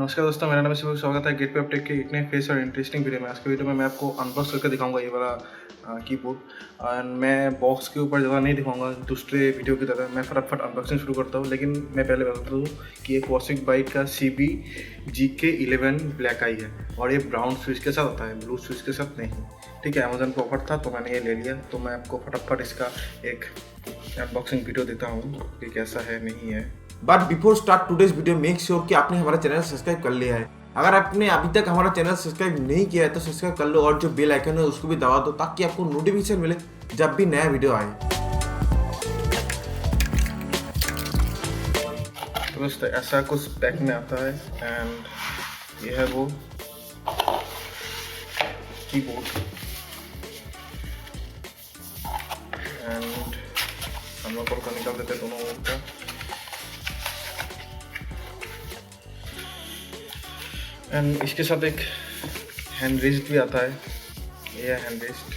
नमस्कार दोस्तों, मेरा नाम शिव। स्वागत है गेट पे अपटेक के इतने फेस और इंटरेस्टिंग वीडियो में। आज के वीडियो में मैं आपको अनबॉक्स करके दिखाऊंगा ये वाला कीबोर्ड। और मैं बॉक्स के ऊपर ज़्यादा नहीं दिखाऊंगा दूसरे वीडियो की तरह। मैं फटाफट अनबॉक्सिंग शुरू करता हूँ, लेकिन मैं पहले बता दूँ कि एक वॉशिंग बाइट का CB GK11 ब्लैक आई है और ये ब्राउन स्विच के साथ आता है, ब्लू स्विच के साथ नहीं। ठीक है, अमेजन पे ऑफर था तो मैंने ये ले लिया। तो मैं आपको फटाफट इसका एक अनबॉक्सिंग वीडियो देता हूँ कि कैसा है नहीं है। But before start today's video make sure कि आपने हमारा चैनल सब्सक्राइब कर लिया है। अगर आपने अभी तक हमारा चैनल सब्सक्राइब नहीं किया है तो सब्सक्राइब कर लो और जो बेल आइकन है उसको भी दबा दो ताकि आपको नोटिफिकेशन मिले जब भी नया वीडियो आए। तो दोस्तों ऐसा कुछ पैक में आता है एंड ये है वो कीबोर्ड। एंड हम लोग को निकाल देते हैं दोनों का। एंड इसके साथ एक हैंड रेस्ट भी आता है, ये है hand rest.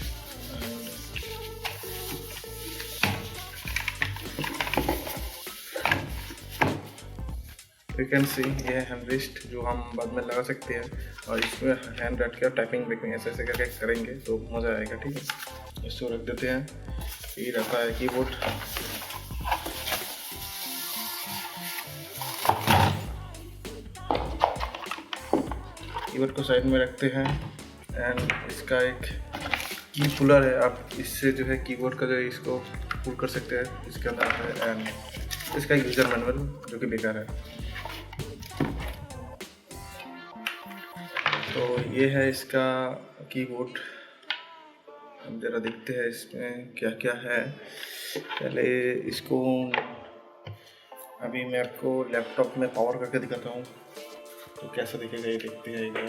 You can see ये है हैंड रेस्ट जो हम बाद में लगा सकते हैं और इसमें हैंड रख कर टाइपिंग वेपिंग ऐसे ऐसे करके करेंगे तो मज़ा आएगा। ठीक है, इसको रख देते हैं। ये रहता है कीबोर्ड। कीबोर्ड को साइड में रखते हैं एंड इसका एक की पुलर है। आप इससे जो है कीबोर्ड का जो है इसको पुल कर सकते हैं, इसके अंदर है। एंड इसका एक यूजर मैनुअल जो कि बेकार है। तो ये है इसका कीबोर्ड। हम जरा देखते हैं इसमें क्या क्या है। पहले इसको अभी मैं आपको लैपटॉप में पावर करके दिखाता हूँ तो कैसा दिखेगा, ये देखते हैं एक बार।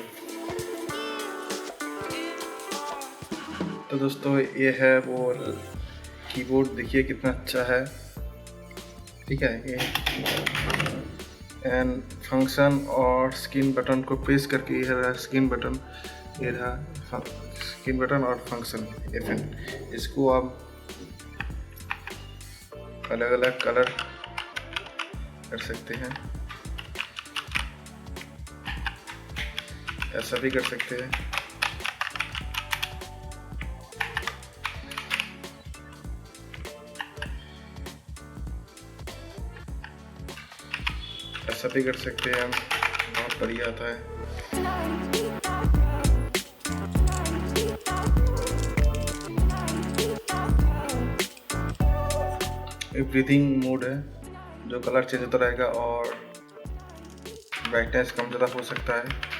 तो दोस्तों ये है वो कीबोर्ड, देखिए कितना अच्छा है। ठीक है, ये एंड फंक्शन और स्क्रीन बटन को प्रेस करके ये रहा स्क्रीन बटन, ये रहा स्क्रीन बटन और फंक्शन FN। इसको आप अलग अलग कलर कर सकते हैं, ऐसा भी कर सकते हैं। ऐसा भी कर सकते हैं हम, बहुत बढ़िया आता है। एक ब्रीथिंग मोड है जो कलर चेंज होता रहेगा और ब्राइटनेस कम ज़्यादा हो सकता है।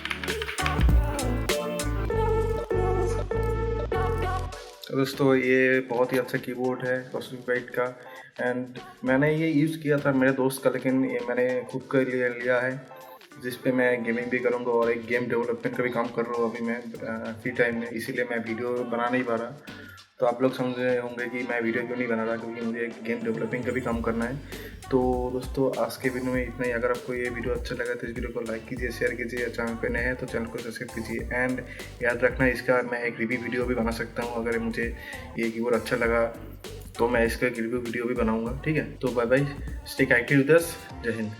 तो दोस्तों ये बहुत ही अच्छा कीबोर्ड है वॉशिंग बाइट का। एंड मैंने ये यूज़ किया था मेरे दोस्त का, लेकिन ये मैंने खुद के लिए लिया है जिस पे मैं गेमिंग भी करूँगा और एक गेम डेवलपमेंट का भी काम कर रहा हूँ अभी मैं फ्री टाइम में। इसीलिए मैं वीडियो बना नहीं पा रहा। तो आप लोग समझ रहे होंगे कि मैं वीडियो क्यों नहीं बना रहा, क्योंकि मुझे एक गेम डेवलपिंग का भी काम करना है। तो दोस्तों आज के वीडियो में इतना ही। अगर आपको ये वीडियो अच्छा लगा तो इस वीडियो को लाइक कीजिए, शेयर कीजिए। चैनल पे नए हैं तो चैनल को सब्सक्राइब कीजिए। एंड याद रखना इसका मैं एक रिव्यू वीडियो भी बना सकता हूँ। अगर मुझे ये कीबोर्ड अच्छा लगा तो मैं इसका रिव्यू वीडियो भी बनाऊँगा। ठीक है, तो bye bye, stay connected with us. जय हिंद।